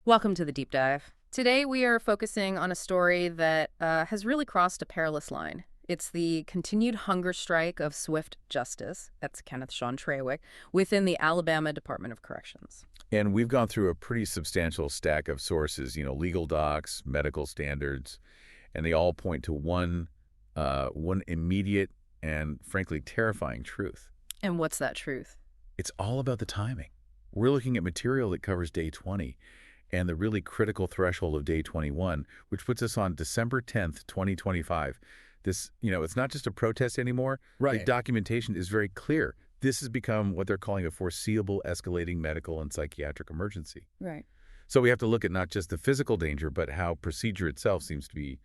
Welcome to the deep dive. Today we are focusing on a story that has really crossed a perilous line. It's the continued hunger strike of swift justice, that's Kenneth Traywick, within the Alabama Department of Corrections. And we've gone through a pretty substantial stack of sources, legal docs, medical standards, and they all point to one immediate and frankly terrifying truth. And what's that truth? It's all about the timing. We're looking at material that covers day 20 and the really critical threshold of day 21, which puts us on December 10th, 2025. This, it's not just a protest anymore. Right. The documentation is very clear. This has become what they're calling a foreseeable escalating medical and psychiatric emergency. Right. So we have to look at not just the physical danger, but how procedure itself seems to be,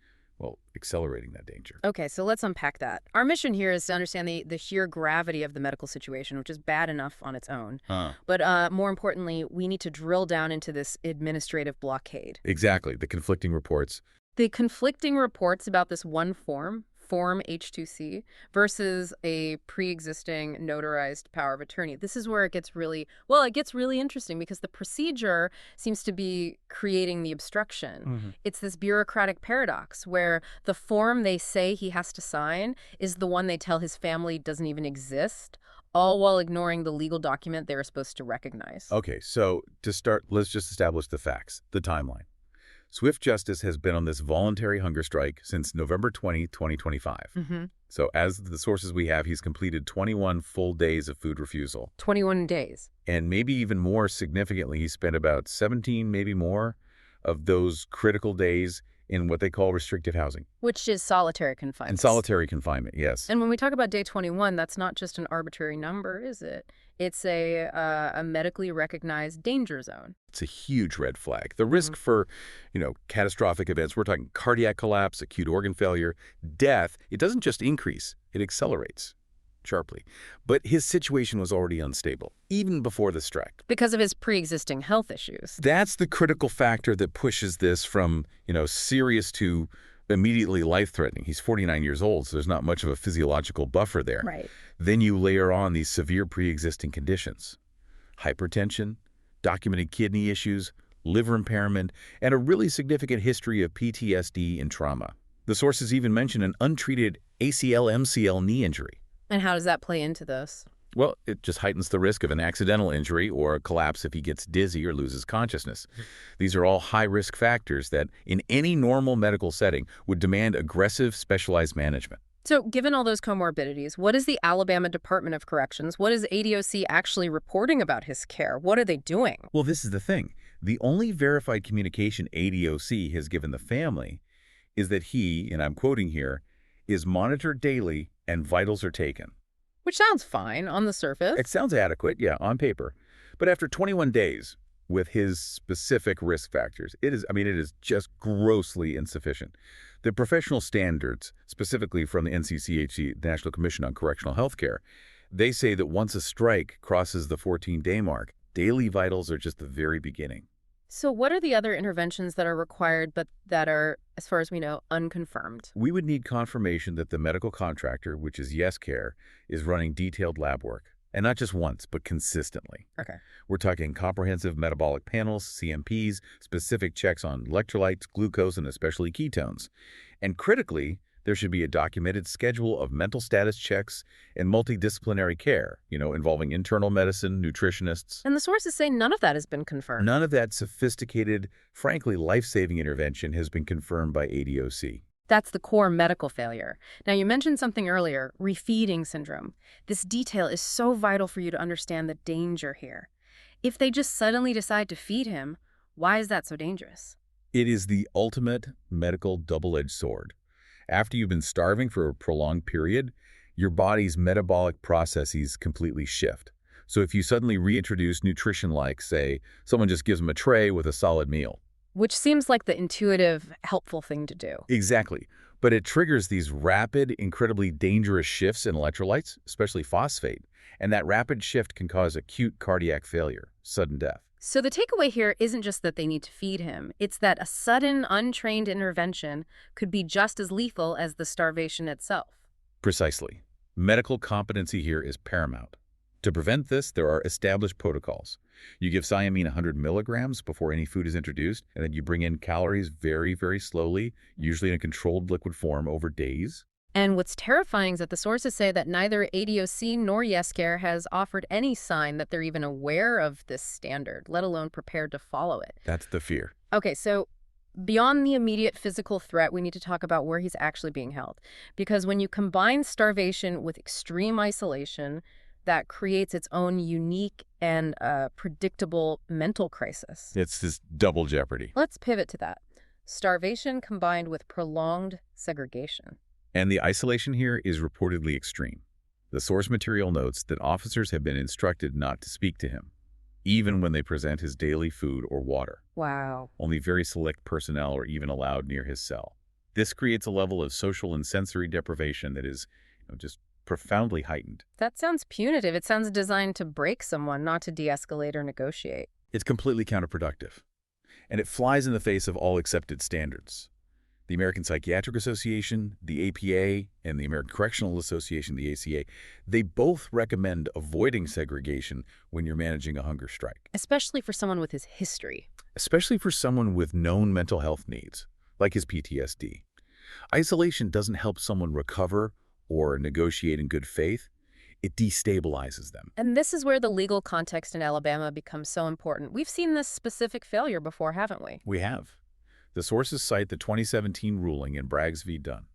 accelerating that danger. Okay, so let's unpack that. Our mission here is to understand the sheer gravity of the medical situation, which is bad enough on its own. But more importantly, we need to drill down into this administrative blockade. Exactly. The conflicting reports. The conflicting reports about this one Form H2C, versus a pre-existing notarized power of attorney. This is where it gets really interesting because the procedure seems to be creating the obstruction. Mm-hmm. It's this bureaucratic paradox where the form they say he has to sign is the one they tell his family doesn't even exist, all while ignoring the legal document they were supposed to recognize. Okay, so to start, let's just establish the facts, the timeline. Swift Justice has been on this voluntary hunger strike since November 20, 2025. Mm-hmm. So as the sources we have, he's completed 21 full days of food refusal. 21 days. And maybe even more significantly, he spent about 17, maybe more, of those critical days in what they call restrictive housing. Which is solitary confinement. In solitary confinement, yes. And when we talk about day 21, that's not just an arbitrary number, is it? It's a medically recognized danger zone. It's a huge red flag. The risk for, catastrophic events, we're talking cardiac collapse, acute organ failure, death, it doesn't just increase, it accelerates sharply. But his situation was already unstable, even before the strike. Because of his pre-existing health issues. That's the critical factor that pushes this from, serious to immediately life-threatening. He's 49 years old, so there's not much of a physiological buffer there. Right. Then you layer on these severe pre-existing conditions. Hypertension, documented kidney issues, liver impairment, and a really significant history of PTSD and trauma. The sources even mention an untreated ACL-MCL knee injury. And how does that play into this? Well, it just heightens the risk of an accidental injury or a collapse if he gets dizzy or loses consciousness. These are all high-risk factors that, in any normal medical setting, would demand aggressive, specialized management. So, given all those comorbidities, what is the Alabama Department of Corrections? What is ADOC actually reporting about his care? What are they doing? Well, this is the thing. The only verified communication ADOC has given the family is that he, and I'm quoting here, is monitored daily and vitals are taken. Which sounds fine on the surface. It sounds adequate, yeah, on paper. But after 21 days with his specific risk factors, it is just grossly insufficient. The professional standards, specifically from the NCCHC, the National Commission on Correctional Healthcare, they say that once a strike crosses the 14-day mark, daily vitals are just the very beginning. So what are the other interventions that are required but that are, as far as we know, unconfirmed? We would need confirmation that the medical contractor, which is YesCare, is running detailed lab work. And not just once, but consistently. Okay. We're talking comprehensive metabolic panels, CMPs, specific checks on electrolytes, glucose, and especially ketones. And critically, there should be a documented schedule of mental status checks and multidisciplinary care, involving internal medicine, nutritionists. And the sources say none of that has been confirmed. None of that sophisticated, frankly, life-saving intervention has been confirmed by ADOC. That's the core medical failure. Now, you mentioned something earlier, ReFeeding Syndrome. This detail is so vital for you to understand the danger here. If they just suddenly decide to feed him, why is that so dangerous? It is the ultimate medical double-edged sword. After you've been starving for a prolonged period, your body's metabolic processes completely shift. So if you suddenly reintroduce nutrition like, say, someone just gives them a tray with a solid meal. Which seems like the intuitive, helpful thing to do. Exactly. But it triggers these rapid, incredibly dangerous shifts in electrolytes, especially phosphate. And that rapid shift can cause acute cardiac failure, sudden death. So the takeaway here isn't just that they need to feed him. It's that a sudden, untrained intervention could be just as lethal as the starvation itself. Precisely. Medical competency here is paramount. To prevent this, there are established protocols. You give thiamine 100 milligrams before any food is introduced, and then you bring in calories very, very slowly, usually in a controlled liquid form over days. And what's terrifying is that the sources say that neither ADOC nor YesCare has offered any sign that they're even aware of this standard, let alone prepared to follow it. That's the fear. Okay, so beyond the immediate physical threat, we need to talk about where he's actually being held. Because when you combine starvation with extreme isolation, that creates its own unique and predictable mental crisis. It's this double jeopardy. Let's pivot to that. Starvation combined with prolonged segregation. And the isolation here is reportedly extreme. The source material notes that officers have been instructed not to speak to him, even when they present his daily food or water. Wow. Only very select personnel are even allowed near his cell. This creates a level of social and sensory deprivation that is just profoundly heightened. That sounds punitive. It sounds designed to break someone, not to de-escalate or negotiate. It's completely counterproductive. And it flies in the face of all accepted standards. The American Psychiatric Association, the APA, and the American Correctional Association, the ACA, they both recommend avoiding segregation when you're managing a hunger strike. Especially for someone with his history. Especially for someone with known mental health needs, like his PTSD. Isolation doesn't help someone recover or negotiate in good faith. It destabilizes them. And this is where the legal context in Alabama becomes so important. We've seen this specific failure before, haven't we? We have. The sources cite the 2017 ruling in Braggs v. Dunn,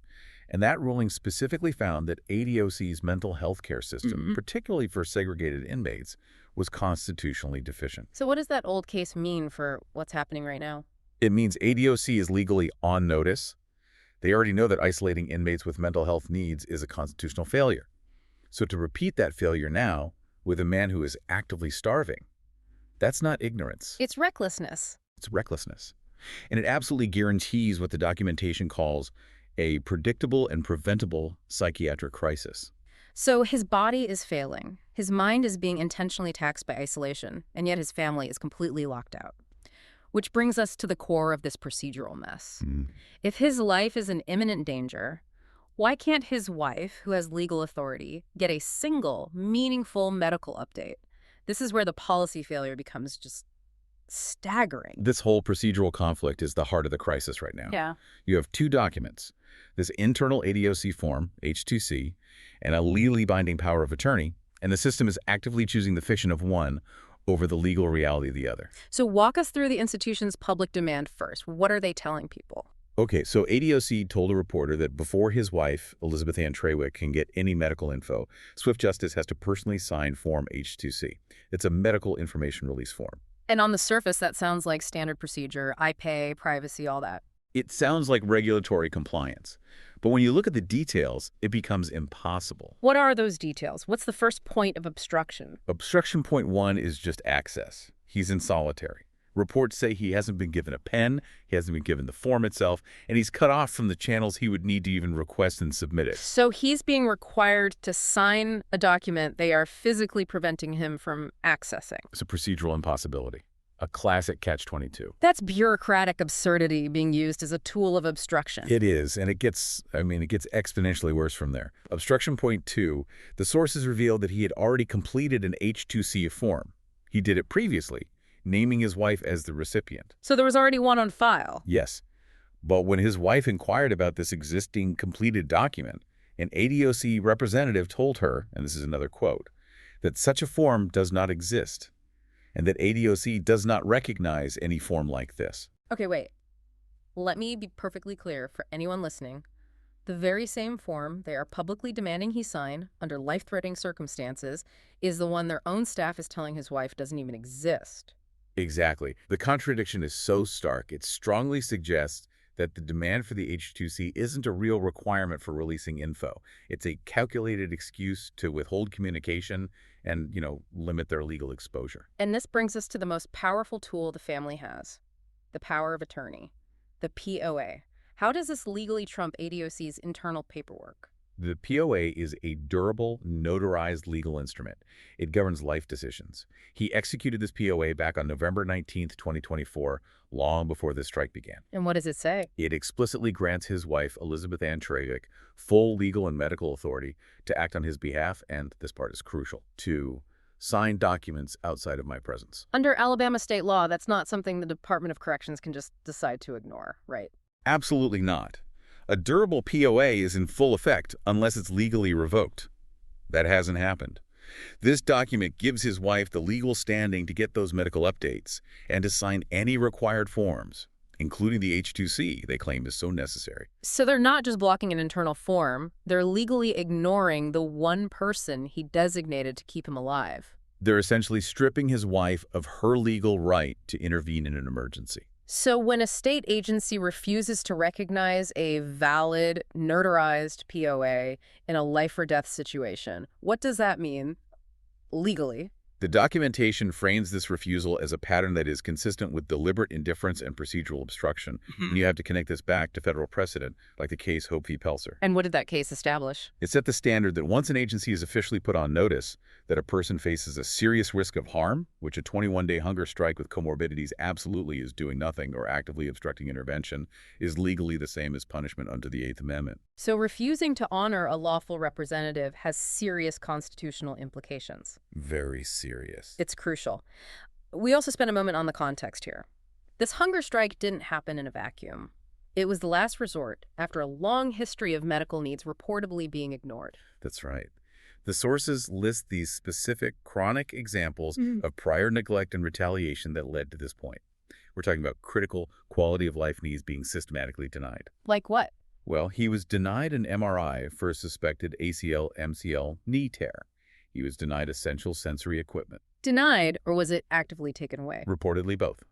and that ruling specifically found that ADOC's mental health care system, particularly for segregated inmates, was constitutionally deficient. So what does that old case mean for what's happening right now? It means ADOC is legally on notice. They already know that isolating inmates with mental health needs is a constitutional failure. So to repeat that failure now with a man who is actively starving, that's not ignorance. It's recklessness. It's recklessness. And it absolutely guarantees what the documentation calls a predictable and preventable psychiatric crisis. So his body is failing. His mind is being intentionally taxed by isolation, and yet his family is completely locked out. Which brings us to the core of this procedural mess. If his life is in imminent danger, why can't his wife, who has legal authority, get a single, meaningful medical update? This is where the policy failure becomes just staggering. This whole procedural conflict is the heart of the crisis right now. Yeah. You have two documents, this internal ADOC form, H2C, and a legally binding power of attorney, and the system is actively choosing the fiction of one over the legal reality of the other. So walk us through the institution's public demand first. What are they telling people? Okay, so ADOC told a reporter that before his wife, Elizabeth Ann Traywick, can get any medical info, Swift Justice has to personally sign Form H2C. It's a medical information release form. And on the surface, that sounds like standard procedure, I pay, privacy, all that. It sounds like regulatory compliance. But when you look at the details, it becomes impossible. What are those details? What's the first point of obstruction? Obstruction point 1 is just access. He's in solitary. Reports say he hasn't been given a pen, he hasn't been given the form itself, and he's cut off from the channels he would need to even request and submit it. So he's being required to sign a document they are physically preventing him from accessing. It's a procedural impossibility. A classic catch-22. That's bureaucratic absurdity being used as a tool of obstruction. It is, and it gets exponentially worse from there. Obstruction point 2, the sources revealed that he had already completed an H2C form. He did it previously, naming his wife as the recipient. So there was already one on file? Yes. But when his wife inquired about this existing completed document, an ADOC representative told her, and this is another quote, that such a form does not exist, and that ADOC does not recognize any form like this. Okay, wait. Let me be perfectly clear for anyone listening. The very same form they are publicly demanding he sign under life-threatening circumstances is the one their own staff is telling his wife doesn't even exist. Exactly. The contradiction is so stark, it strongly suggests that the demand for the H2C isn't a real requirement for releasing info. It's a calculated excuse to withhold communication and, limit their legal exposure. And this brings us to the most powerful tool the family has, the power of attorney, the POA. How does this legally trump ADOC's internal paperwork? The POA is a durable, notarized legal instrument. It governs life decisions. He executed this POA back on November 19th, 2024, long before this strike began. And what does it say? It explicitly grants his wife, Elizabeth Ann Traywick, full legal and medical authority to act on his behalf, and this part is crucial, to sign documents outside of my presence. Under Alabama state law, that's not something the Department of Corrections can just decide to ignore, right? Absolutely not. A durable POA is in full effect unless it's legally revoked. That hasn't happened. This document gives his wife the legal standing to get those medical updates and to sign any required forms, including the H2C they claim is so necessary. So they're not just blocking an internal form, they're legally ignoring the one person he designated to keep him alive. They're essentially stripping his wife of her legal right to intervene in an emergency. So when a state agency refuses to recognize a valid, notarized POA in a life or death situation, what does that mean legally? The documentation frames this refusal as a pattern that is consistent with deliberate indifference and procedural obstruction. And you have to connect this back to federal precedent, like the case Hope v. Pelzer. And what did that case establish? It set the standard that once an agency is officially put on notice that a person faces a serious risk of harm, which a 21-day hunger strike with comorbidities absolutely is doing nothing or actively obstructing intervention, is legally the same as punishment under the Eighth Amendment. So refusing to honor a lawful representative has serious constitutional implications. Very serious. It's crucial. We also spent a moment on the context here. This hunger strike didn't happen in a vacuum. It was the last resort after a long history of medical needs reportedly being ignored. That's right. The sources list these specific chronic examples of prior neglect and retaliation that led to this point. We're talking about critical quality of life needs being systematically denied. Like what? Well, he was denied an MRI for a suspected ACL-MCL knee tear. He was denied essential sensory equipment. Denied, or was it actively taken away? Reportedly both.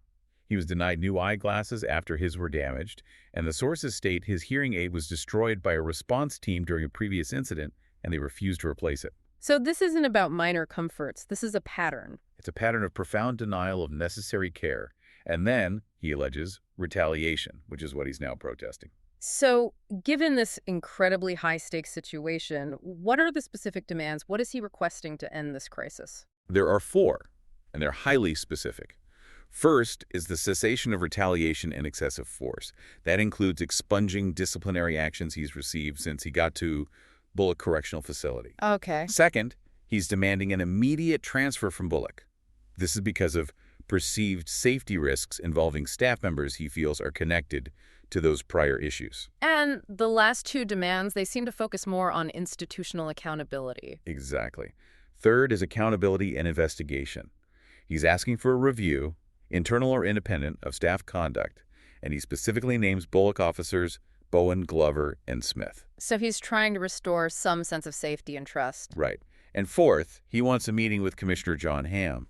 He was denied new eyeglasses after his were damaged, and the sources state his hearing aid was destroyed by a response team during a previous incident, and they refused to replace it. So this isn't about minor comforts. This is a pattern. It's a pattern of profound denial of necessary care, and then, he alleges, retaliation, which is what he's now protesting. So given this incredibly high-stakes situation, what are the specific demands? What is he requesting to end this crisis? There are four, and they're highly specific. First is the cessation of retaliation and excessive force. That includes expunging disciplinary actions he's received since he got to Bullock Correctional Facility. Okay. Second, he's demanding an immediate transfer from Bullock. This is because of perceived safety risks involving staff members he feels are connected to those prior issues. And the last two demands, they seem to focus more on institutional accountability. Exactly. Third is accountability and investigation. He's asking for a review, internal or independent, of staff conduct, and he specifically names Bullock officers Bowen, Glover, and Smith. So he's trying to restore some sense of safety and trust. Right. And fourth, he wants a meeting with Commissioner John Hamm.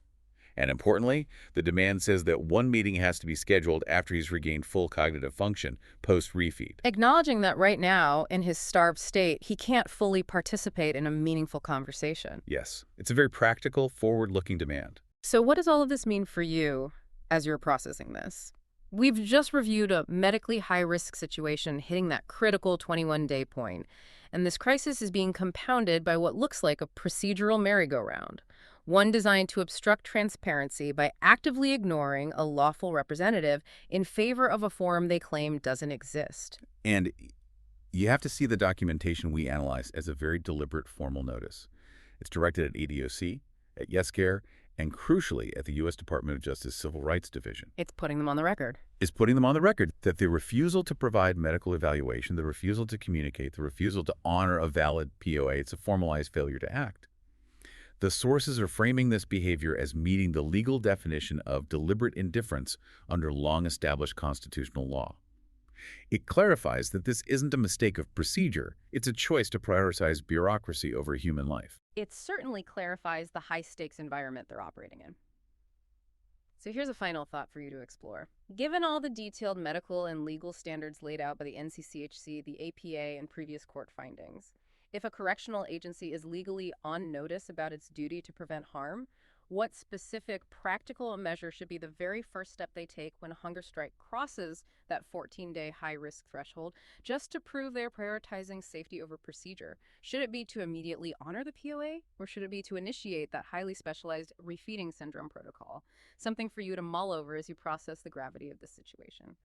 And importantly, the demand says that one meeting has to be scheduled after he's regained full cognitive function post-refeed. Acknowledging that right now, in his starved state, he can't fully participate in a meaningful conversation. Yes. It's a very practical, forward-looking demand. So what does all of this mean for you as you're processing this? We've just reviewed a medically high-risk situation hitting that critical 21-day point, and this crisis is being compounded by what looks like a procedural merry-go-round, one designed to obstruct transparency by actively ignoring a lawful representative in favor of a forum they claim doesn't exist. And you have to see the documentation we analyzed as a very deliberate formal notice. It's directed at ADOC, at YesCare, and crucially at the U.S. Department of Justice Civil Rights Division. It's putting them on the record. Is putting them on the record that the refusal to provide medical evaluation, the refusal to communicate, the refusal to honor a valid POA, it's a formalized failure to act. The sources are framing this behavior as meeting the legal definition of deliberate indifference under long-established constitutional law. It clarifies that this isn't a mistake of procedure. It's a choice to prioritize bureaucracy over human life. It certainly clarifies the high-stakes environment they're operating in. So here's a final thought for you to explore. Given all the detailed medical and legal standards laid out by the NCCHC, the APA, and previous court findings, if a correctional agency is legally on notice about its duty to prevent harm, what specific practical measure should be the very first step they take when a hunger strike crosses that 14-day high-risk threshold, just to prove they're prioritizing safety over procedure? Should it be to immediately honor the POA, or should it be to initiate that highly specialized ReFeeding Syndrome protocol? Something for you to mull over as you process the gravity of this situation.